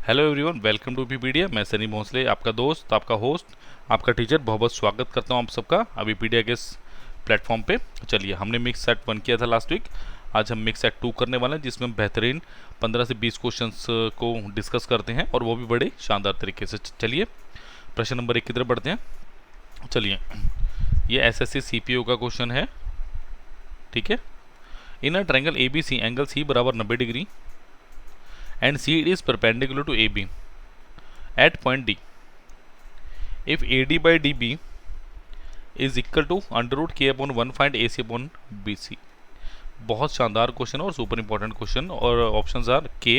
Hello everyone, welcome to Peepedia. मैं सनी भोसले, आपका दोस्त, आपका होस्ट, आपका टीचर बहुत बहुत स्वागत करता हूं आप सबका अभी पीडिया के इस प्लेटफॉर्म पे। चलिए, हमने मिक्स सेट 1 किया था लास्ट वीक। आज हम मिक्स सेट 2 करने वाले हैं, जिसमें हम बेहतरीन 15 से 20 क्वेश्चंस को डिस्कस करते हैं और वो भी बड़े शानदार तरीके से। चलिए प्रश्न नंबर 1 की तरफ बढ़ते हैं। चलिए, ये एसएससी सीपीओ का क्वेश्चन है, ठीक है। In a triangle ABC angle C बराबर 90 degree and CD is perpendicular to AB at point D. If AD by DB is equal to under root K upon 1, find AC upon BC. बहुत शानदार question और super important question. और options are K,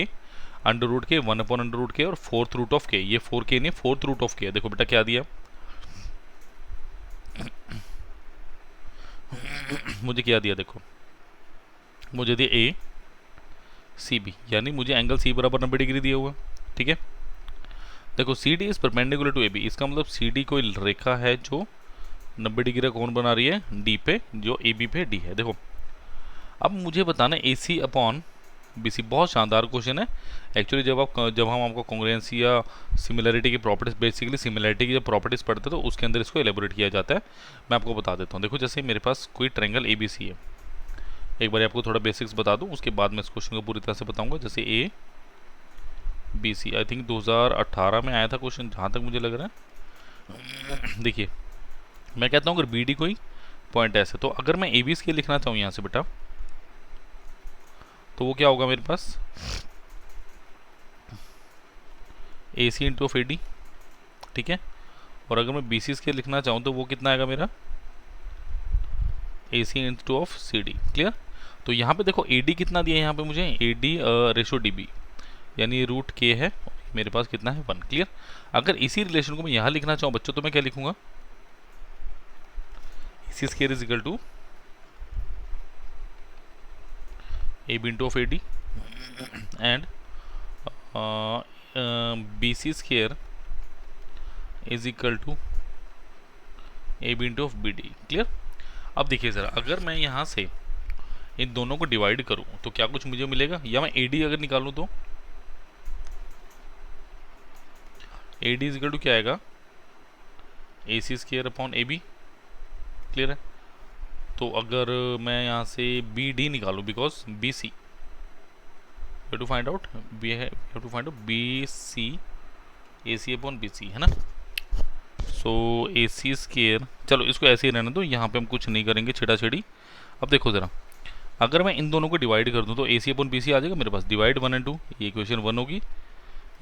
under root K, 1 upon under root के और fourth root of K। ये 4K नहीं, fourth root of K। देखो बेटा क्या दिया मुझे, क्या दिया देखो, मुझे दिया A सी बी, यानी मुझे एंगल सी बराबर 90 डिग्री दिया हुआ, ठीक है। देखो C D is perpendicular to A B, इसका मतलब सी डी कोई रेखा है जो 90 डिग्री का कोण बना रही है डी पे, जो ए बी पे डी है। देखो अब मुझे बताना ए सी अपॉन बी सी। बहुत शानदार क्वेश्चन है एक्चुअली। जब हम आपको कॉन्ग्रुएंसी या सिमिलरिटी की प्रॉपर्टीज, बेसिकली सिमिलरिटी की जब प्रॉपर्टीज पढ़ते हैं तो उसके अंदर इसको एलेबोरेट किया जाता है। मैं आपको बता देता हूँ। देखो जैसे मेरे पास कोई ट्रायंगल ए बी सी है, एक बार आपको थोड़ा बेसिक्स बता दूं, उसके बाद मैं इस क्वेश्चन को पूरी तरह से बताऊंगा। जैसे ए बी सी, आई थिंक 2018 में आया था क्वेश्चन, जहाँ तक मुझे लग रहा है। देखिए मैं कहता हूँ अगर बी डी कोई पॉइंट ऐसे, तो अगर मैं ए बी स्केल लिखना चाहूँ यहाँ से बेटा, तो वो क्या होगा मेरे पास, ए C into of A D, ठीक है। और अगर मैं बी सी स्केल लिखना चाहूँ तो वो कितना आएगा मेरा, A C into of C D. Clear. तो यहाँ पे देखो ए डी कितना दिया है यहाँ पे मुझे, A D ratio D B, यानी रूट के है, मेरे पास कितना है 1। क्लियर। अगर इसी रिलेशन को मैं यहाँ लिखना चाहूँ बच्चों, तो मैं क्या लिखूंगा, C square is equal to A B into of A D and B C square is equal to A B into of B D. Clear. अब देखिए ज़रा, अगर मैं यहाँ से इन दोनों को डिवाइड करूँ तो क्या कुछ मुझे मिलेगा, या मैं ए डी अगर निकालूँ तो ए डी इजिकल टू क्या आएगा, A C square upon A B. Clear है। तो अगर मैं यहाँ से बी डी निकालूँ, because B C to find out, B C A C upon B C, है ना। सो ए सी स्क्वायर, चलो इसको ऐसे ही रहने दो, यहाँ पे हम कुछ नहीं करेंगे छेड़ा छेड़ी। अब देखो ज़रा, अगर मैं इन दोनों को डिवाइड कर दूँ तो ए सी अपॉन बी सी आ जाएगा मेरे पास। डिवाइड 1 and 2, ये इक्वेशन 1 होगी,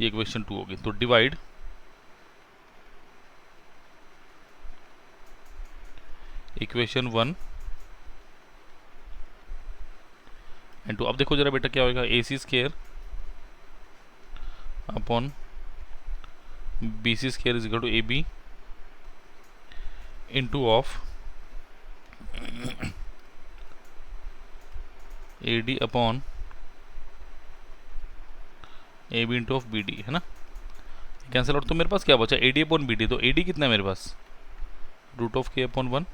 ये इक्वेशन 2 होगी। तो डिवाइड इक्वेशन 1 एंड 2। अब देखो जरा बेटा क्या होगा, A C square upon B C square is equal to A B into of A D upon A B into of B D, है ना। Cancel out. तो मेरे पास क्या बचा, A D upon B D. तो ए डी कितना है मेरे पास, रूट ऑफ के अपॉन 1।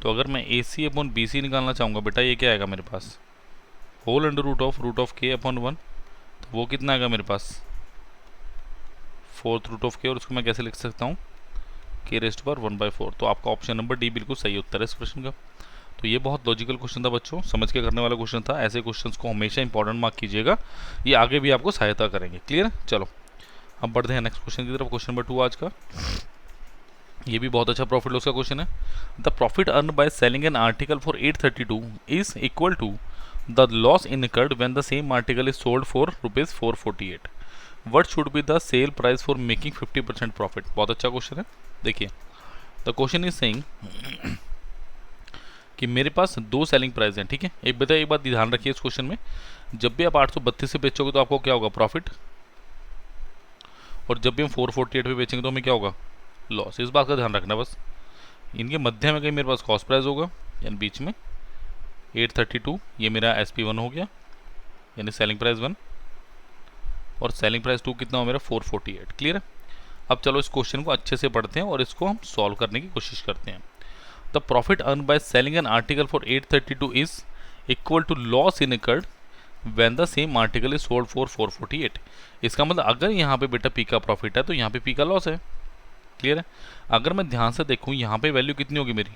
तो अगर मैं ए सी अपॉन बी सी निकालना चाहूँगा बेटा, ये क्या आएगा मेरे पास, whole under root of K upon 1। तो वो कितना आएगा मेरे पास, फोर्थ रूट ऑफ के। और उसको मैं कैसे लिख सकता हूँ, के रेस्ट पर 1/4। तो आपका ऑप्शन नंबर डी बिल्कुल सही उत्तर है इस प्रश्न का। तो ये बहुत लॉजिकल क्वेश्चन था बच्चों, समझ के करने वाला क्वेश्चन था। ऐसे क्वेश्चंस को हमेशा इंपॉर्टेंट मार्क कीजिएगा, ये आगे भी आपको सहायता करेंगे। क्लियर। चलो अब बढ़ते हैं नेक्स्ट क्वेश्चन की तरफ। क्वेश्चन नंबर 2 आज का, ये भी बहुत अच्छा प्रॉफिट लॉस का क्वेश्चन है। The profit earn by selling an article for 832 is equal to the loss incurred when the same article is sold for ₹448। What should be the sell price for making 50% profit. बहुत अच्छा question है। देखिए the question is saying कि मेरे पास 2 selling price हैं, ठीक है। एक बात ध्यान रखिए इस क्वेश्चन में, जब भी आप 832 से बेचोगे तो आपको क्या होगा, प्रॉफिट। और जब भी हम 448 पे बेचेंगे तो हमें क्या होगा, लॉस। इस बात का ध्यान रखना बस। इनके मध्य में कहीं मेरे पास कॉस्ट प्राइस होगा, यानी बीच में 832, ये मेरा SP1 हो गया, यानी सेलिंग प्राइस 1, और सेलिंग प्राइस 2 कितना हो मेरा, 448। क्लियर है। अब चलो इस क्वेश्चन को अच्छे से पढ़ते हैं और इसको हम सॉल्व करने की कोशिश करते हैं। The profit earn by selling an article for 832 is equal to loss incurred when the same article is sold for 448। इसका मतलब अगर यहाँ पे बेटा पी का प्रॉफिट है तो यहाँ पे पी का लॉस है। क्लियर है। अगर मैं ध्यान से देखूँ यहाँ पे वैल्यू कितनी होगी मेरी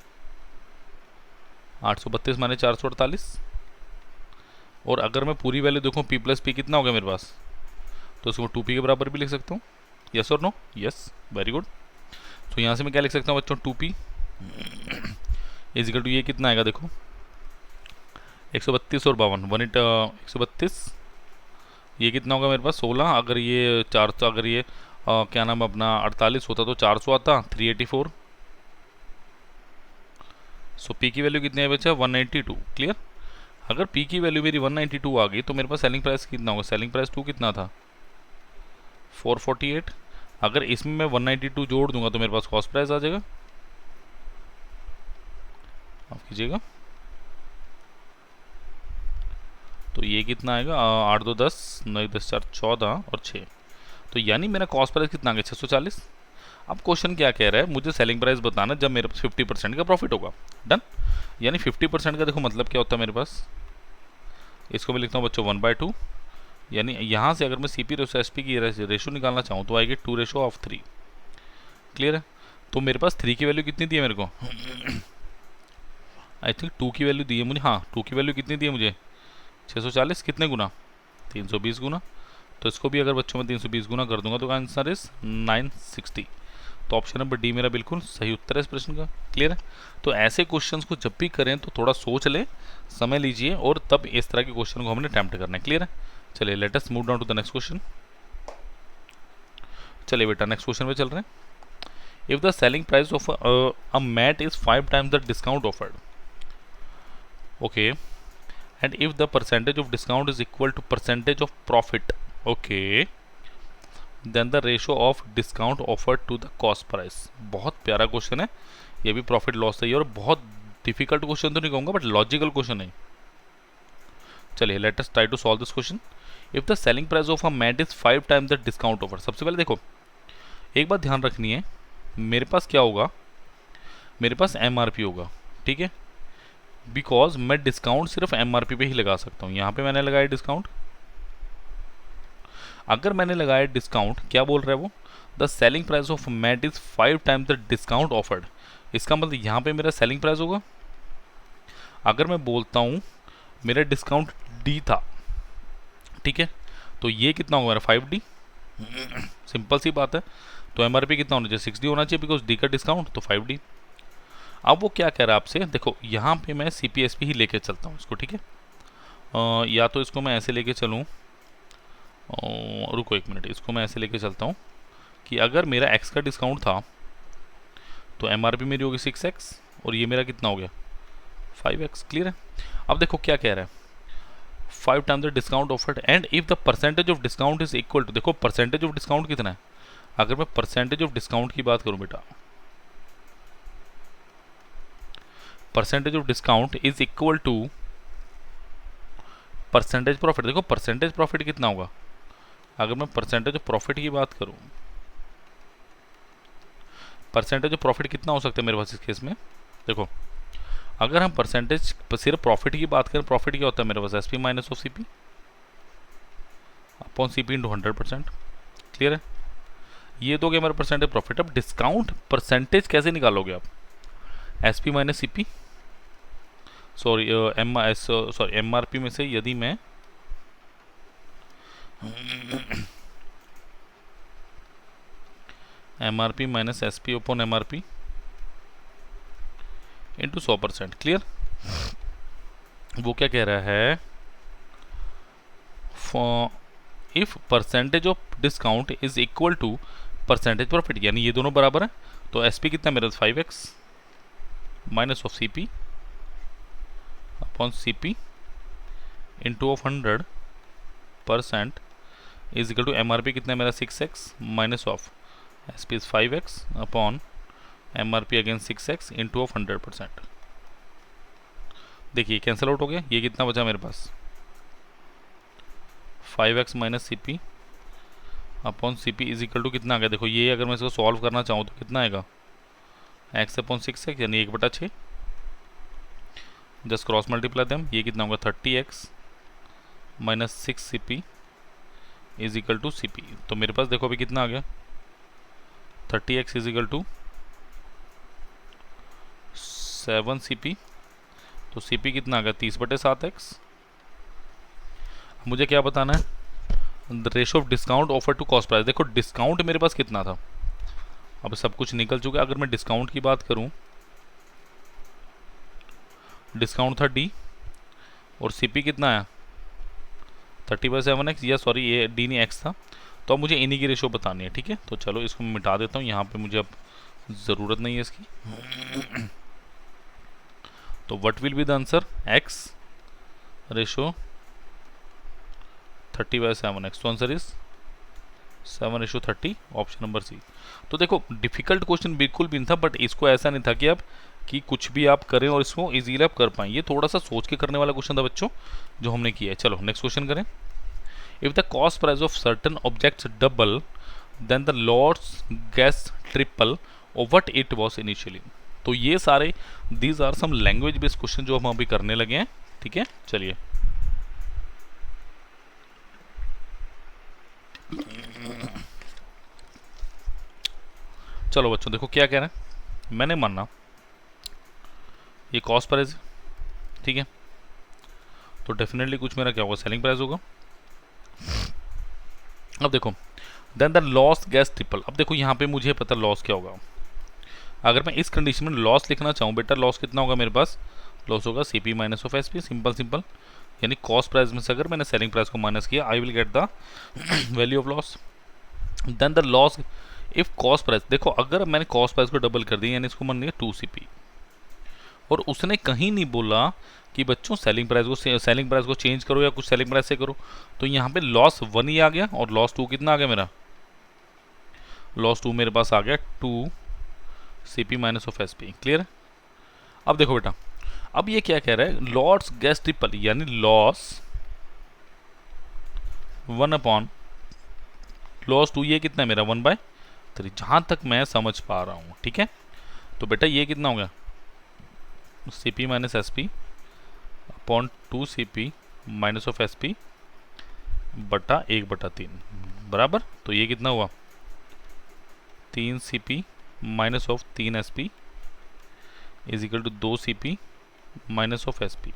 832 माइनस 448, और अगर मैं पूरी वैल्यू देखूँ पी प्लस पी कितना होगा मेरे पास, तो उसको 2p के बराबर भी लिख सकता हूँ। यस और नो? Yes, very good. तो यहाँ से मैं क्या लिख सकता हूँ बच्चों 2p इजिकल टू ये कितना आएगा देखो 132 और 52 132, ये कितना होगा मेरे पास 16, अगर ये 400, अगर ये क्या नाम है अपना 48 होता तो 400 आता 384। सो पी की वैल्यू कितनी है बच्चा 192। क्लियर। अगर पी की वैल्यू मेरी 192 आ गई तो मेरे पास सेलिंग प्राइस कितना होगा, सेलिंग प्राइस 2 कितना था 448। अगर इसमें मैं 192 जोड़ दूंगा तो मेरे पास कॉस्ट प्राइस आ जाएगा, माफ कीजिएगा, तो ये कितना आएगा 8 2 10 9 10 4 14 और 6, तो यानी मेरा कॉस्ट प्राइस कितना आ गया 640। अब क्वेश्चन क्या कह रहा है, मुझे सेलिंग प्राइस बताना जब मेरे पास 50% का प्रॉफिट होगा। डन। यानी 50% का देखो मतलब क्या होता है मेरे पास, इसको मैं लिखता हूँ बच्चों 1/2, यानी यहाँ से अगर मैं C P ratio S P की रेशो निकालना चाहूँ तो आएगी 2:3। क्लियर है। तो मेरे पास 3 की वैल्यू कितनी दी है मेरे को आई थिंक 2 की वैल्यू दी है मुझे, हाँ 2 की वैल्यू कितनी दी है मुझे 640, कितने गुना 320 गुना, तो इसको भी अगर बच्चों में 320 गुना कर दूंगा तो आंसर इज 960। तो ऑप्शन नंबर डी मेरा बिल्कुल सही उत्तर है इस प्रश्न का। क्लियर है। तो ऐसे क्वेश्चंस को जब भी करें तो थोड़ा सोच लें, समय लीजिए और तब इस तरह के क्वेश्चन को हमने अटेम्प्ट करना है। क्लियर है। चलिए let us move down to the next question. चलिए बेटा नेक्स्ट क्वेश्चन पे चल रहे हैं। If the selling price of a mat is 5 times the discount offered, okay, and if the percentage of discount is equal to percentage of profit, okay, then the ratio of discount offered to the cost price। बहुत प्यारा question है ये भी, profit loss है और बहुत difficult question तो नहीं कहूँगा बट लॉजिकल क्वेश्चन है। चलिए let us try to solve this question. If the selling price of a mat is 5 times the discount offer, सबसे पहले देखो एक बात ध्यान रखनी है, मेरे पास क्या होगा, मेरे पास MRP होगा, ठीक है, बिकॉज मैं डिस्काउंट सिर्फ MRP पे ही लगा सकता हूँ। यहाँ पे मैंने लगाया डिस्काउंट, अगर मैंने लगाया डिस्काउंट, क्या बोल रहा है वो, the selling price of mat is 5 times the discount offered, इसका मतलब यहाँ पे मेरा सेलिंग प्राइस होगा। अगर मैं बोलता हूँ मेरा डिस्काउंट D था, ठीक है, तो ये कितना होगा मेरा 5D, सिंपल सी बात है। तो MRP कितना होना चाहिए 6D होना चाहिए, बिकॉज D का डिस्काउंट तो 5D। अब वो क्या कह रहा है आपसे, देखो यहाँ पे मैं CPSP ही लेके चलता हूँ इसको, ठीक है, या तो इसको मैं ऐसे लेके चलूँ, रुको एक मिनट, इसको मैं ऐसे लेके चलता हूँ कि अगर मेरा X का डिस्काउंट था तो MRP मेरी होगी 6X और ये मेरा कितना हो गया 5X। क्लियर है। अब देखो क्या कह रहा है, 5 times the discount offered and if the percentage of discount is equal to, देखो परसेंटेज ऑफ डिस्काउंट कितना है, अगर मैं परसेंटेज ऑफ डिस्काउंट की बात करूँ बेटा, percentage of discount is equal to percentage profit. देखो परसेंटेज प्रॉफिट कितना होगा, अगर मैं परसेंटेज ऑफ प्रॉफिट की बात करूं, परसेंटेज ऑफ प्रॉफिट कितना हो सकता है मेरे पास इस केस में, देखो अगर हम परसेंटेज सिर्फ प्रॉफिट की बात करें, प्रॉफिट क्या होता है मेरे पास SP minus of CP upon CP into 100%। Clear है। ये तो क्या मेरा परसेंटेज प्रॉफिट। अब डिस्काउंट परसेंटेज कैसे निकालोगे आप, SP minus CP, sorry MRP में से यदि मैं MRP minus SP upon MRP into 100%। Clear. वो क्या कह रहा है, if percentage of discount is equal to percentage profit, यानी ये दोनों बराबर है, तो SP कितना मेरा 5X minus of CP upon CP into of 100% is equal to MRP कितना है मेरा 6X minus of SP is 5X upon MRP again 6X into of 100%। देखिए कैंसिल आउट हो गया, ये कितना बचा मेरे पास 5X minus CP upon CP is equal to कितना आ गया, देखो ये अगर मैं इसको सॉल्व करना चाहूँ तो कितना आएगा X अपॉन 6X यानी 1/6, जस्ट क्रॉस मल्टीप्लाई देम, ये कितना होगा 30X minus 6 CP is equal to CP। तो मेरे पास देखो अभी कितना आ गया, 30x is equal to 7 CP। तो CP कितना आ गया, 30/7x। मुझे क्या बताना है, the ratio of discount offer to cost price. देखो डिस्काउंट मेरे पास कितना था, अब सब कुछ निकल चुका है। अगर मैं डिस्काउंट की बात करूं, डिस्काउंट था D और CP कितना आया 30/7x, या सॉरी ये D नहीं x था। तो अब मुझे इन्हीं की रेशो बतानी है, ठीक है। तो चलो इसको मैं मिटा देता हूँ, यहाँ पे मुझे अब ज़रूरत नहीं है इसकी। तो what will be the answer, x ratio 30/7x। तो answer is 7:30, option number C। तो देखो डिफिकल्ट क्वेश्चन बिल्कुल भी नहीं था, बट इसको ऐसा नहीं था कि आप कि कुछ भी आप करें और इसको इजीली आप कर पाएं। ये थोड़ा सा सोच के करने वाला क्वेश्चन था बच्चों, जो हमने किया है। चलो नेक्स्ट क्वेश्चन करें। If the cost price of certain objects double then the loss gets triple और व्हाट इट वाज इनिशियली। तो ये सारे these are some language based question जो हम अभी करने लगे हैं, ठीक है। चलिए चलो बच्चों देखो क्या कह रहे हैं, मैंने माना ये कॉस्ट प्राइस, ठीक है। तो डेफिनेटली कुछ मेरा क्या होगा, सेलिंग प्राइस होगा। अब देखो then the loss gets triple. अब देखो यहाँ पे मुझे पता लॉस क्या होगा। अगर मैं इस कंडीशन में लॉस लिखना चाहूँ, बेटा लॉस कितना होगा मेरे पास, लॉस होगा CP minus of SP, simple simple. यानी कॉस्ट प्राइस में से अगर मैंने सेलिंग प्राइस को माइनस किया, I will get the value of loss. Then the loss if cost price, देखो अगर मैंने कॉस्ट प्राइस को डबल कर दिया यानी इसको मान लिया 2CP, और उसने कहीं नहीं बोला कि बच्चों सेलिंग प्राइस को चेंज करो या कुछ सेलिंग प्राइस से करो। तो यहाँ पे लॉस 1 ही आ गया और लॉस 2 कितना आ गया मेरा, लॉस 2 मेरे पास आ गया 2CP minus of SP। Clear है। अब देखो बेटा, अब ये क्या कह रहा है, लॉस गैस ट्रिपल यानी लॉस 1 अपॉन लॉस 2, ये कितना है मेरा 1/3, जहां तक मैं समझ पा रहा हूं, ठीक है। तो बेटा ये कितना हो गया, CP minus SP upon 2CP minus of SP बटा 1/3 बराबर। तो ये कितना हुआ 3CP minus of 3SP is equal to 2CP minus of SP।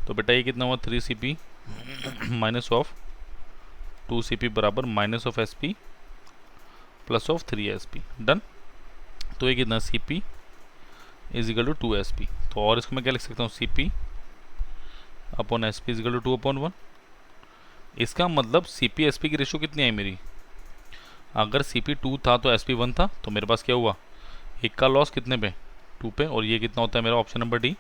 तो बेटा ये कितना हुआ 3CP माइनस ऑफ 2CP बराबर minus of SP plus of 3SP। Done. तो ये कितना CP is equal to 2SP। तो और इसको मैं क्या लिख सकता हूँ, CP upon SP is equal to 2/1। इसका मतलब CP SP की रेशो कितनी आई मेरी, अगर CP 2 था तो SP 1 था। तो मेरे पास क्या हुआ, एक का लॉस कितने पे 2 पे, और ये कितना होता है मेरा ऑप्शन नंबर D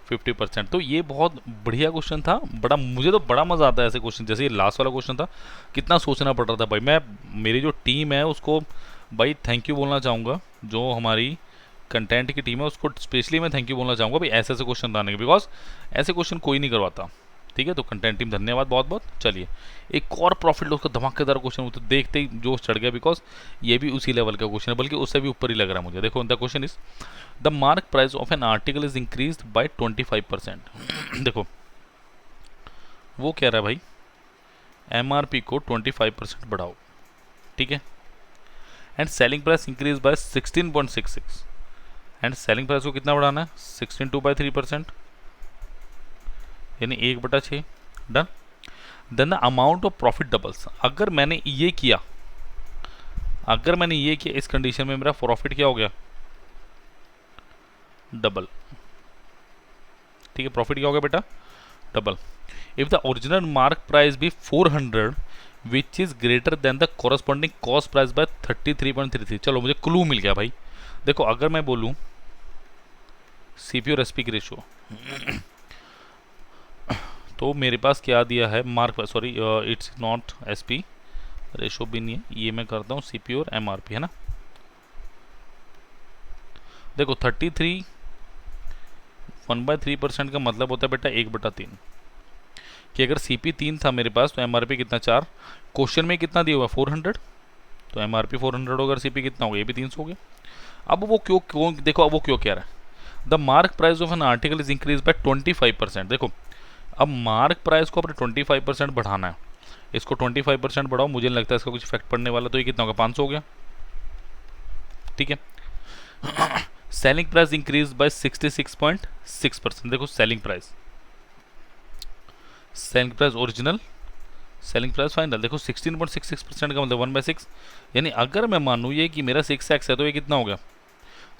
50%। तो ये बहुत बढ़िया क्वेश्चन था, बड़ा मुझे तो बड़ा मज़ा आता है ऐसे क्वेश्चन। जैसे ये लास्ट वाला क्वेश्चन था, कितना सोचना पड़ रहा था भाई। मैं मेरी जो टीम है उसको भाई थैंक यू बोलना चाहूँगा, जो हमारी कंटेंट की टीम है उसको स्पेशली मैं थैंक यू बोलना चाहूँगा भाई, ऐसे ऐसे क्वेश्चन लाने के, बिकॉज ऐसे क्वेश्चन कोई नहीं करवाता, ठीक है। तो कंटेंट टीम धन्यवाद बहुत बहुत। चलिए एक और प्रॉफिट लॉस का धमाकेदार क्वेश्चन, तो देखते ही जोश चढ़ गया, बिकॉज ये भी उसी लेवल का क्वेश्चन है, बल्कि उससे भी ऊपर ही लग रहा है मुझे। देखो the question is the mark price of an article is increased by 25%। देखो वो कह रहा है भाई MRP को 25% बढ़ाओ, ठीक है, and selling price increase by 16.66, and selling price को कितना बढ़ाना है 16/3%, यानी 1/6। Done. Then the amount of profit doubles. अगर मैंने ये किया इस कंडीशन में मेरा प्रॉफिट क्या हो गया, डबल, ठीक है। प्रॉफिट क्या हो गया बेटा, double. If the original mark price भी 400 which is greater than the corresponding cost price by 33.33। चलो मुझे क्लू मिल गया भाई। देखो अगर मैं बोलूं CP और SP की रेशो, तो मेरे पास क्या दिया है mark, sorry it's not SP, ratio भी नहीं है, ये मैं करता हूँ CP और MRP, है ना। देखो 33 1/3% का मतलब होता है बेटा 1/3, कि अगर CP 3 था मेरे पास तो MRP कितना 4, क्वेश्चन में कितना दिया हुआ 400, तो MRP 400 होगा, अगर CP कितना होगा, ये भी 300 हो गया। अब वो क्यों देखो, अब वो क्यों कह रहा है the mark price of an article is increase by 25%। देखो अब मार्क प्राइस को अपने 25% बढ़ाना है, इसको 25% बढ़ाओ, मुझे नहीं लगता है इसका कुछ इफेक्ट पड़ने वाला, तो ये कितना होगा 500 हो गया, ठीक है। Selling price increase bye 66.6%। देखो selling price original, selling price final, देखो 16.66% का मतलब 1/6, यानी अगर मैं मानूँ ये कि मेरा 6x है तो ये कितना हो गया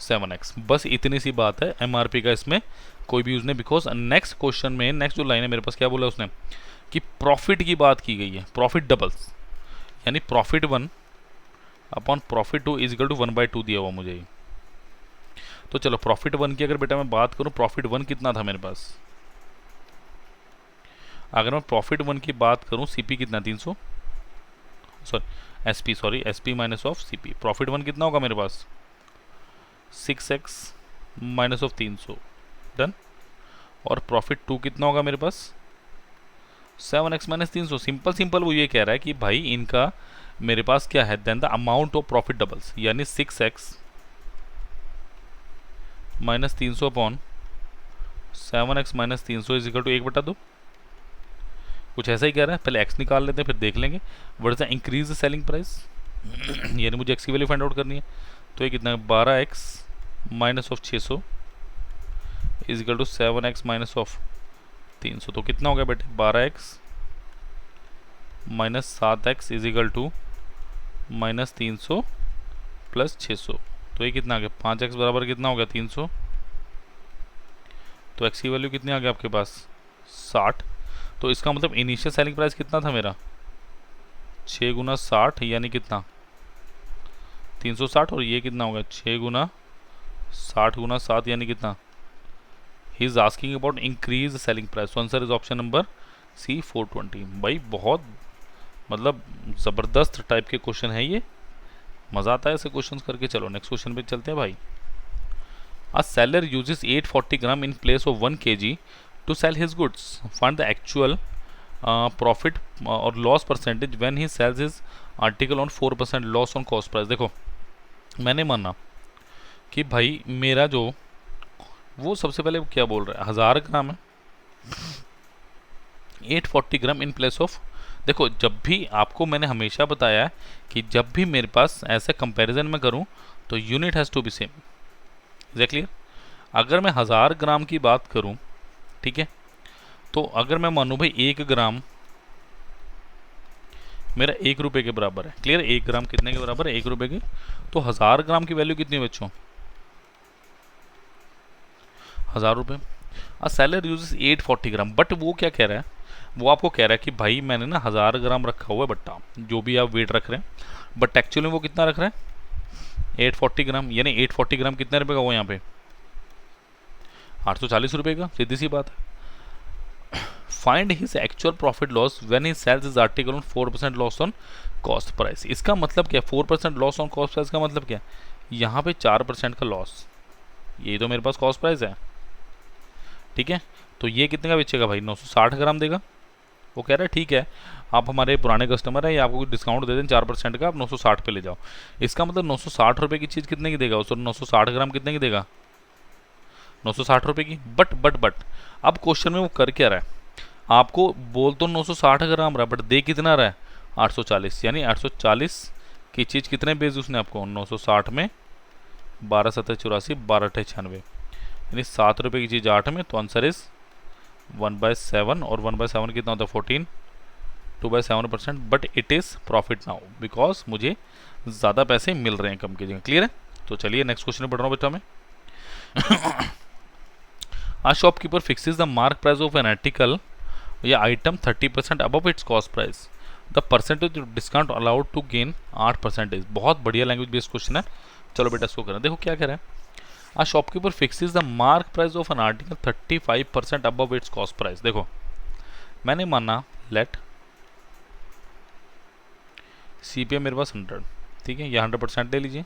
7x। बस इतनी सी बात है, MRP का इसमें कोई भी यूज नहीं, बिकॉज नेक्स्ट क्वेश्चन में नेक्स्ट जो लाइन है मेरे पास क्या बोला उसने कि प्रॉफिट की बात की गई है, प्रॉफिट डबल्स, यानी profit 1 upon profit 2 is equal to 1/2 दिया हुआ मुझे ही। तो चलो प्रॉफिट 1 की अगर बेटा मैं बात करूं, प्रॉफिट 1 कितना था मेरे पास, अगर मैं प्रॉफिट 1 की बात करूं, CP कितना 300, sorry SP minus of CP, profit 1 कितना होगा मेरे पास 6x माइनस ऑफ 300, डन। और प्रॉफिट 2 कितना होगा मेरे पास 7x माइनस 300। सिंपल वो ये कह रहा है कि भाई इनका मेरे पास क्या है, then the amount of profit doubles, यानी 6x minus 300 upon 7x minus 300 is equal to 1/2। कुछ ऐसा ही कह रहा है, पहले x निकाल लेते हैं फिर देख लेंगे what is the increase selling price, यानी मुझे x की वैल्यू फाइंड आउट करनी है। तो ये कितना है 12x minus of 600 is equal to 7x minus of 300। तो कितना हो गया बेटे 12x minus 7x is equal to minus 300 plus 600। तो ये कितना आ गया 5x बराबर कितना हो गया 300। तो x की वैल्यू कितनी आ गई आपके पास 60। तो इसका मतलब इनिशियल सेलिंग प्राइस कितना था मेरा 6 गुना 60, यानी कितना 360, और ये कितना होगा 6 गुना 60 गुना 7, यानी कितना, he is asking about increase selling price. तो answer is option number C 420। भाई बहुत मतलब ज़बरदस्त टाइप के क्वेश्चन है ये, मज़ा आता है ऐसे क्वेश्चन करके। चलो नेक्स्ट क्वेश्चन पे चलते हैं भाई। A seller uses 840 gram in place of 1 kg to sell his goods, find the actual profit और loss percentage when he sells his article on 4% loss on cost price. देखो मैंने माना कि भाई मेरा जो वो सबसे पहले क्या बोल रहा है 1000 ग्राम है, 840 ग्राम इन प्लेस ऑफ, देखो जब भी आपको मैंने हमेशा बताया है कि जब भी मेरे पास ऐसे कंपैरिजन में करूं तो unit has to be same, exactly. अगर मैं 1000 ग्राम की बात करूं, ठीक है, तो अगर मैं मानूं भाई 1 ग्राम मेरा 1 रुपये के बराबर है, क्लियर, 1 ग्राम कितने के बराबर है 1 रुपये के, तो 1000 ग्राम की वैल्यू कितनी है बच्चों 1000 रुपये। अ सेलर यूजेस 840 ग्राम, बट वो क्या कह रहा है, वो आपको कह रहा है कि भाई मैंने ना 1000 ग्राम रखा हुआ है बट्टा, जो भी आप वेट रख रहे हैं, बट एक्चुअली में वो कितना रख रहा है 840 ग्राम, यानी 840 ग्राम कितने रुपए का हुआ यहाँ पे 840 रुपये का, सीधी सी बात है। Find his actual profit loss when he sells his article on 4% loss on cost price. इसका मतलब क्या 4% लॉस ऑन कॉस्ट प्राइस का मतलब क्या, यहाँ पे 4% का लॉस, यही तो मेरे पास कॉस्ट प्राइस है, ठीक है। तो ये कितने का बेचेगा भाई 960 ग्राम देगा। वो कह रहा है ठीक है आप हमारे पुराने कस्टमर हैं, ये आपको कुछ डिस्काउंट दे दें 4% का, आप 960 पे ले जाओ। इसका मतलब 960 रुपये की चीज़ कितने की देगा उस, 960 ग्राम कितने की देगा 960 रुपये की। बट अब क्वेश्चन में वो कर क्या रहा है, आपको बोल तो 960 ग्राम रहा है बट दे कितना रहा है 840, यानी 840 की चीज़ कितने बेच उसने आपको 960 में 12 7 84 12 8 96, यानी 7 रुपये की चीज़ 8 में, तो आंसर इज 1/7, और 1/7 कितना होता है 14, 2/7%, but it is profit now because मुझे ज़्यादा पैसे मिल रहे हैं कम की जगह, क्लियर है। तो चलिए नेक्स्ट क्वेश्चन में बढ़ रहा हूँ बेटा मैं। A shopkeeper fixes the mark price of an article या item 30% above its cost price, the percentage discount allowed to gain 8%। बहुत बढ़िया लैंग्वेज बेस्ड क्वेश्चन है। चलो बेटा इसको करें, देखो क्या कह रहा है, a shopkeeper fixes the mark price of an article 35% above its cost price. देखो मैंने माना लेट CPI मेरे पास 100, ठीक है, ये 100% ले लीजिए।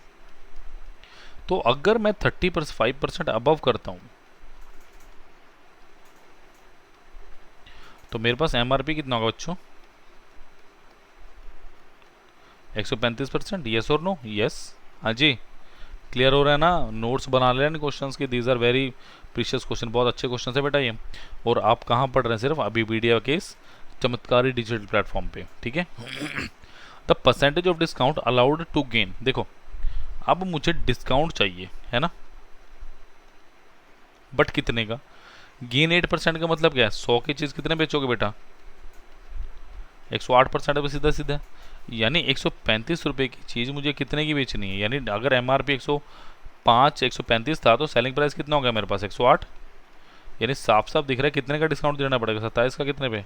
तो अगर मैं 35% अबव करता हूं तो मेरे पास MRP कितना होगा बच्चों 135%, यस और नो, यस हाँ जी क्लियर हो रहा है ना? नोट्स बना ले रहे क्वेश्चंस के, these are very precious question, बहुत अच्छे क्वेश्चन है बेटा ये। और आप कहाँ पढ़ रहे हैं? सिर्फ अबीपीडिया के इस चमत्कारी डिजिटल प्लेटफॉर्म पे, ठीक है। The percentage of discount allowed to gain, देखो अब मुझे डिस्काउंट चाहिए है ना, बट कितने का? गेन 8% का मतलब क्या है? 100 की चीज़ कितने बेचोगे बेटा? 108% पे सीधा सीधा, यानी 135 रुपये की चीज़ मुझे कितने की बेचनी है? यानी अगर MRP 105 135 था तो सेलिंग प्राइस कितना हो गया मेरे पास? 108। यानी साफ साफ दिख रहा है कितने का डिस्काउंट देना पड़ेगा? 27 का कितने पे?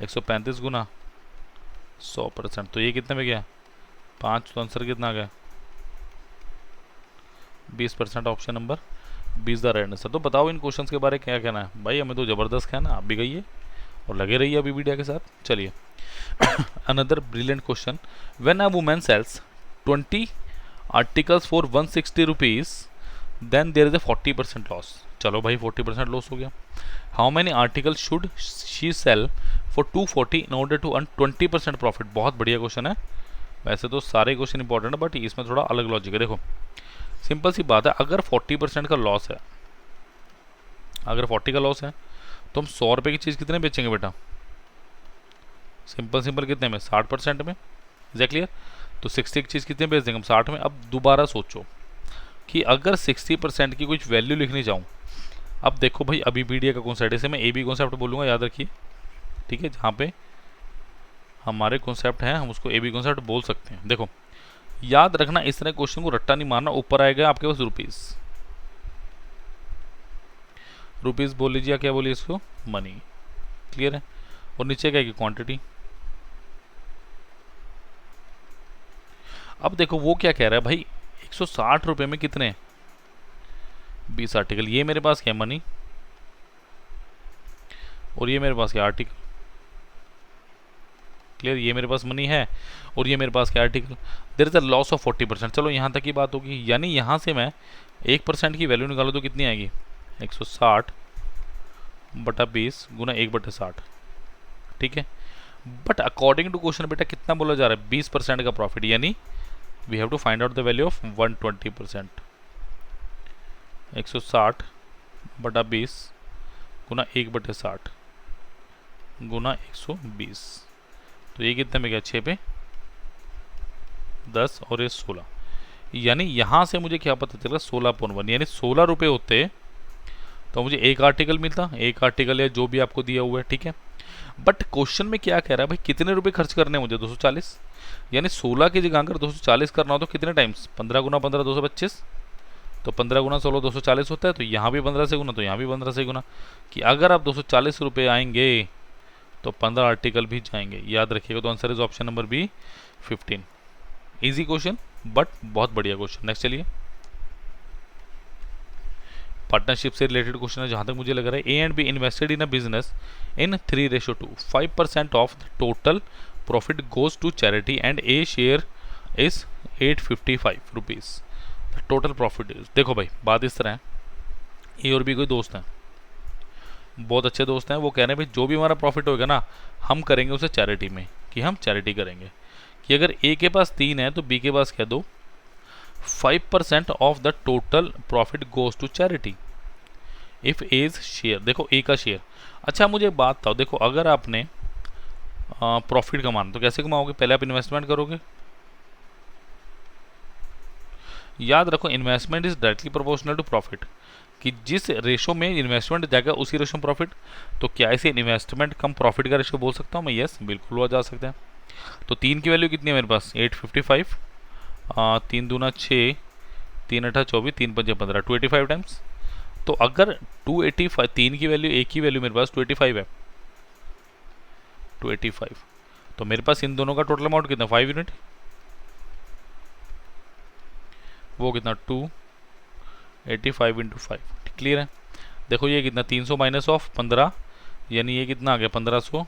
135 गुना 100%, तो ये कितने में गया? 5, तो आंसर कितना आ गया? 20%। Option number 20 the right answer. तो बताओ इन क्वेश्चंस के बारे में क्या कहना है भाई? हमें तो ज़बरदस्त कहना, आप भी गइए और लगे रहिए अभी वीडियो के साथ। चलिए another brilliant question, when a woman sells 20 articles for 160 rupees then there is a 40% loss. चलो भाई 40% लॉस हो गया। How many article should she sell for 240 in order to earn 20% profit? बहुत बढ़िया क्वेश्चन है। वैसे तो सारे क्वेश्चन इंपॉर्टेंट है बट इसमें थोड़ा अलग लॉजिक है। देखो सिंपल सी बात है, अगर 40% का लॉस है, अगर 40 का लॉस है तो हम 100 रुपये की चीज़ कितने बेचेंगे बेटा? सिंपल सिंपल कितने में? 60% में। Is clear? तो 60 की चीज़ कितने बेच देंगे हम? 60 में। अब दोबारा सोचो कि अगर 60% की कुछ वैल्यू लिखनी चाहूँ, अब देखो भाई अबीपीडिया का कॉन्सेप्ट, इसे मैं AB कॉन्सेप्ट बोलूँगा, याद रखिए, ठीक है। जहाँ पे हमारे कॉन्सेप्ट हैं हम उसको AB कॉन्सेप्ट बोल सकते हैं। देखो याद रखना, इस तरह क्वेश्चन को रट्टा नहीं मारना। ऊपर आएगा आपके पास रुपीज़, रुपीज़ बोल लीजिए, क्या बोलिए इसको? मनी। क्लियर है? और नीचे क्या है? क्वांटिटी। अब देखो वो क्या कह रहा है भाई, 160 रुपये में कितने? 20 आर्टिकल। ये मेरे पास क्या? मनी। और ये मेरे पास क्या? आर्टिकल। क्लियर? ये मेरे पास मनी है और ये मेरे पास क्या? Article. There is a loss of 40%। चलो यहाँ तक की बात होगी, यानी यहाँ से मैं 1% की वैल्यू निकालूँ तो कितनी आएगी? 160 बटा 20 गुना 1/60, ठीक है। बट अकॉर्डिंग टू क्वेश्चन बेटा कितना बोला जा रहा है? 20% का प्रॉफिट, यानी we have to find out the value of 120%। 160 बटा 20 गुना 1/60 गुना 120, तो ये कितने में गया? 6 पे 10 और ये 16, यानी यहाँ से मुझे क्या पता चला? 16.1, यानी 16 रुपये होते तो मुझे एक आर्टिकल मिलता, एक आर्टिकल या जो भी आपको दिया हुआ है, ठीक है। बट क्वेश्चन में क्या कह रहा है भाई? कितने रुपए खर्च करने हैं मुझे? 240, यानी 16 की जगह अगर 240 करना हो तो कितने टाइम्स? 15 गुना 15 225, तो 15 गुना 16 240 होता है। तो यहाँ भी 15 से गुना, तो यहाँ भी 15 से गुना, कि अगर आप 240 रुपये आएंगे तो 15 आर्टिकल भी जाएंगे। याद रखिएगा। तो answer is option number B 15। Easy question but बहुत बढ़िया क्वेश्चन। नेक्स्ट चलिए, पार्टनरशिप से रिलेटेड क्वेश्चन है जहाँ तक मुझे लग रहा है। A and B invested in a business in 3:2, 5% of the total profit goes to charity and A share is 855 rupees. Total profit is, देखो भाई बात इस तरह है, ए और बी कोई दोस्त हैं, बहुत अच्छे दोस्त हैं। वो कह रहे हैं भाई जो भी हमारा प्रॉफिट होगा ना हम करेंगे उसे चैरिटी में, कि हम चैरिटी करेंगे। कि अगर ए के पास 3 है तो बी के पास क्या 2, 5% of the total profit goes to charity if as share. देखो ए का शेयर। अच्छा मुझे एक बात बताओ, देखो अगर आपने प्रॉफिट कमाना तो कैसे कमाओगे? पहले आप इन्वेस्टमेंट करोगे। याद रखो investment is directly proportional to profit, कि जिस रेशो में इन्वेस्टमेंट जाएगा उसी रेशो में प्रॉफिट। तो क्या इसे इन्वेस्टमेंट कम प्रॉफिट का रेशो बोल सकता हूँ मैं? यस बिल्कुल हुआ जा सकता है। तो 3 की वैल्यू कितनी है मेरे पास? 855, 3 दूना 6, 3 8 24, 3 5 15, 285 टाइम्स। तो अगर 285, 3 की वैल्यू, एक की वैल्यू मेरे पास 285 है, 285, तो मेरे पास इन दोनों का टोटल अमाउंट कितना? 5 यूनिट। वो कितना? 285 इंटू 5। क्लियर है? देखो ये कितना? 300 माइनस ऑफ 15, यानी ये कितना आ गया? 1500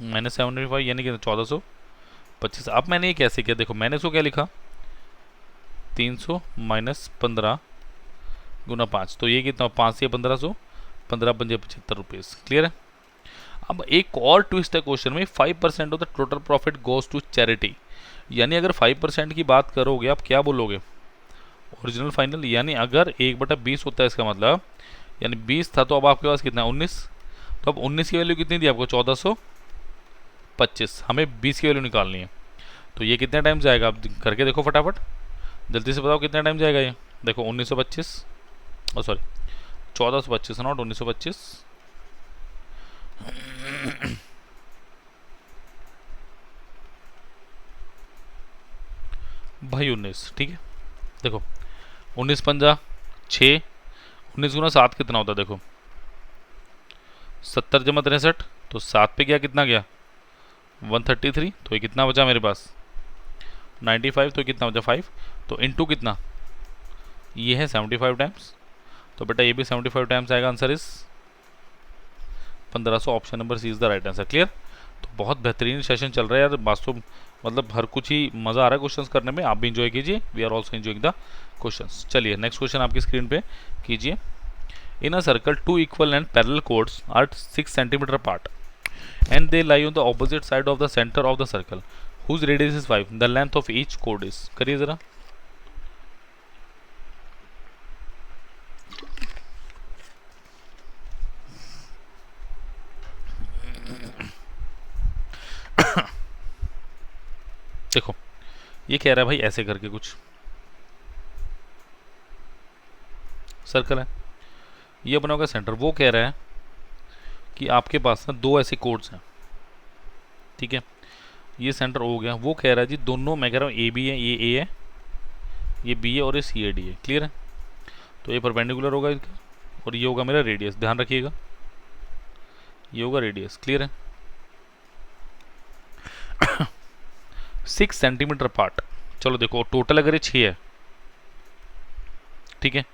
माइनस 75, यानी कितना? 1425। अब मैंने ये कैसे किया? देखो मैंने इसको क्या लिखा? 300 माइनस 15 गुना 5, तो ये कितना? 5 से 1500, 15 पंजे 75 रुपीज़। क्लियर है? अब एक और ट्विस्ट है क्वेश्चन में, 5% of the total profit goes to charity यानी अगर 5% की बात करोगे आप क्या बोलोगे, ओरिजिनल फाइनल। यानी अगर 1/20 होता है इसका मतलब, यानी 20 था तो अब आपके पास कितना है 19, तो अब 19 की वैल्यू कितनी दी आपको 1425, हमें 20 की वैल्यू निकालनी है। तो ये कितने टाइम जाएगा आप करके देखो फटाफट, जल्दी से बताओ कितना टाइम जाएगा ये। देखो 1925, ओ सॉरी 1425 नॉट 1925, भाई 19, ठीक है। देखो 19 पंजा 6, 19 गुना 7 कितना होता है देखो 70 जमा 63, तो 7 पे गया कितना गया 133, तो ये कितना बचा मेरे पास 95, तो कितना बचा 5, तो इनटू कितना ये है 75 टाइम्स, तो बेटा ये भी 75 टाइम्स आएगा। Answer is 1500, option number C is the right answer. Clear. तो बहुत बेहतरीन सेशन चल रहा है यार, वास्तव मतलब हर कुछ ही मज़ा आ रहा है क्वेश्चंस करने में, आप भी इंजॉय कीजिए, we are also enjoying the questions. चलिए नेक्स्ट क्वेश्चन आपकी स्क्रीन पे कीजिए। In a circle 2 equal and parallel chords are 6 centimetre apart and they lie on the opposite side of the center of the circle whose radius is 5, the length of each chord is। करिए जरा। देखो ये कह रहा है भाई ऐसे करके कुछ सर्कल है, ये बना होगा सेंटर। वो कह रहा है कि आपके पास ना दो ऐसे कोड्स हैं, ठीक है, ये सेंटर हो गया। वो कह रहा है जी दोनों, मैं कह रहा हूँ ए बी है, ये ए है, ये बी है और ये सी ए डी है। क्लियर है। तो ये परपेंडिकुलर होगा इसका और ये होगा मेरा रेडियस, ध्यान रखिएगा ये होगा रेडियस। क्लियर है। 6 सेंटीमीटर पार्ट। चलो देखो टोटल अगर ये 6 है, ठीक है,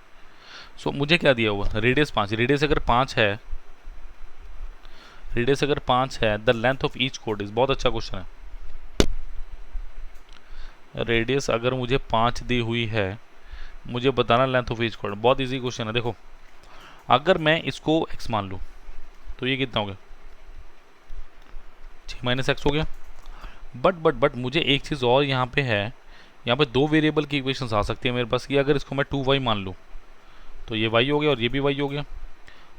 सो मुझे क्या दिया हुआ रेडियस 5, रेडियस अगर 5 है, रेडियस अगर 5 है, the length of each code is, बहुत अच्छा क्वेश्चन है। रेडियस अगर मुझे 5 दी हुई है, मुझे बताना लेंथ ऑफ ईच कोड, बहुत इजी क्वेश्चन है। देखो अगर मैं इसको x मान लूँ तो ये कितना हो गया 6 माइनस एक्स हो गया। बट मुझे एक चीज़ और यहाँ पे है, यहाँ पे दो वेरिएबल की इक्वेशंस आ सकती है मेरे पास, कि अगर इसको मैं 2y मान लूँ तो ये y हो गया और ये भी y हो गया,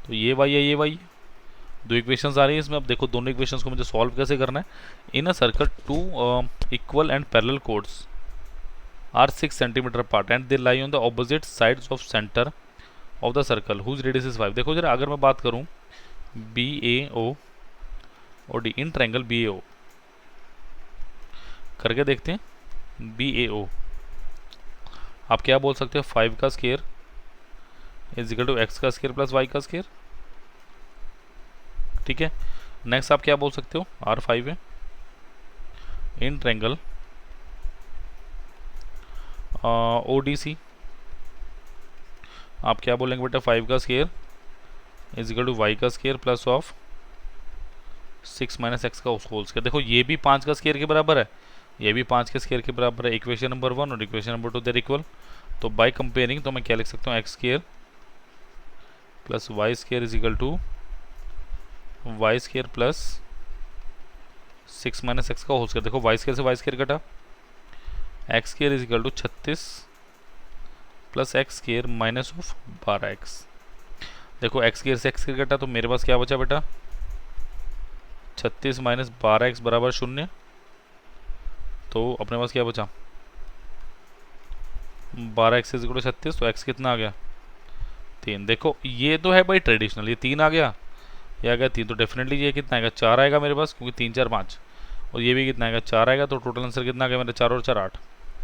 तो ये y है ये y है, दो इक्वेशंस आ रही है इसमें। अब देखो दोनों इक्वेशंस को मुझे सॉल्व कैसे करना है। In a circle 2 equal and parallel chords are 6 centimetre apart and they lie on the opposite sides of centre of the circle whose radius is 5। देखो जरा अगर मैं बात करूँ बी ए ओ और डी, इन ट्रायंगल बी ए ओ करके देखते हैं। बी ए ओ आप क्या बोल सकते हो 5 का square is equal to X का स्क्वायर प्लस वाई का स्क्वायर, ठीक है। नेक्स्ट आप क्या बोल सकते हो R5 है इन ट्रायंगल ODC, आप क्या बोलेंगे बेटा 5 का square is equal to Y का square plus of 6 minus X का होल स्क्वायर। देखो ये भी 5 का स्क्वायर के बराबर है, ये भी 5 के स्क्वायर के बराबर है। इक्वेशन नंबर 1 और इक्वेशन नंबर 2 देर इक्वल, तो बाय कंपेयरिंग तो मैं क्या लिख सकता हूँ X square plus Y square is equal to Y square plus 6 minus X का होल स्क्वायर। देखो वाई स्क्वायर से वाई स्क्वायर कटा, X square is equal to 36 plus X square minus of 12x। देखो एक्स स्क्वायर से X square कटा, तो मेरे पास क्या बचा बेटा 36 माइनस 12x बराबर 0, तो अपने पास क्या बचा 12x इज इक्वल टू 36, तो x कितना आ गया 3। देखो ये तो है भाई ट्रेडिशनल, ये 3 आ गया, ये आ गया 3, तो डेफिनेटली ये कितना आएगा 4 आएगा मेरे पास, क्योंकि 3 4 5, और ये भी कितना आएगा 4 आएगा, तो टोटल आंसर कितना आ गया मेरा 4 और 4 8।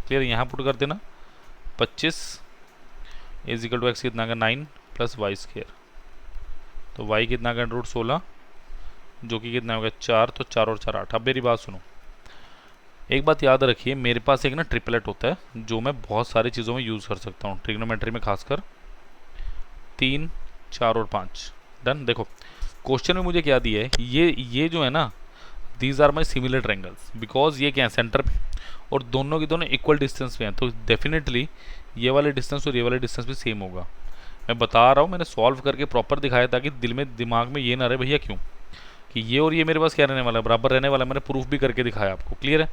क्लियर। यहाँ पुट कर देना 25 इज इक्वल टू एक्स कितना आ गया 9 प्लस वाई स्क्वायर, तो y कितना आ गया √16 जो कि कितना हो गया 4, तो 4 और 4 8। अब मेरी बात सुनो, एक बात याद रखिए, मेरे पास एक ना ट्रिपलेट होता है जो मैं बहुत सारी चीज़ों में यूज़ कर सकता हूँ, ट्रिग्नोमेट्री में खासकर 3 4 और 5। डन। देखो क्वेश्चन में मुझे क्या दिया है, ये जो है ना these are my similar triangles, because ये क्या है सेंटर पे और दोनों के दोनों इक्वल डिस्टेंस पे हैं, तो डेफिनेटली ये वाले डिस्टेंस और ये वाले डिस्टेंस भी सेम होगा। मैं बता रहा हूँ, मैंने सॉल्व करके प्रॉपर दिखाया ताकि दिमाग में ये ना रहे भैया क्यों कि ये और ये मेरे पास क्या रहने वाला है बराबर रहने वाला है, मैंने प्रूफ भी करके दिखाया आपको। क्लियर है।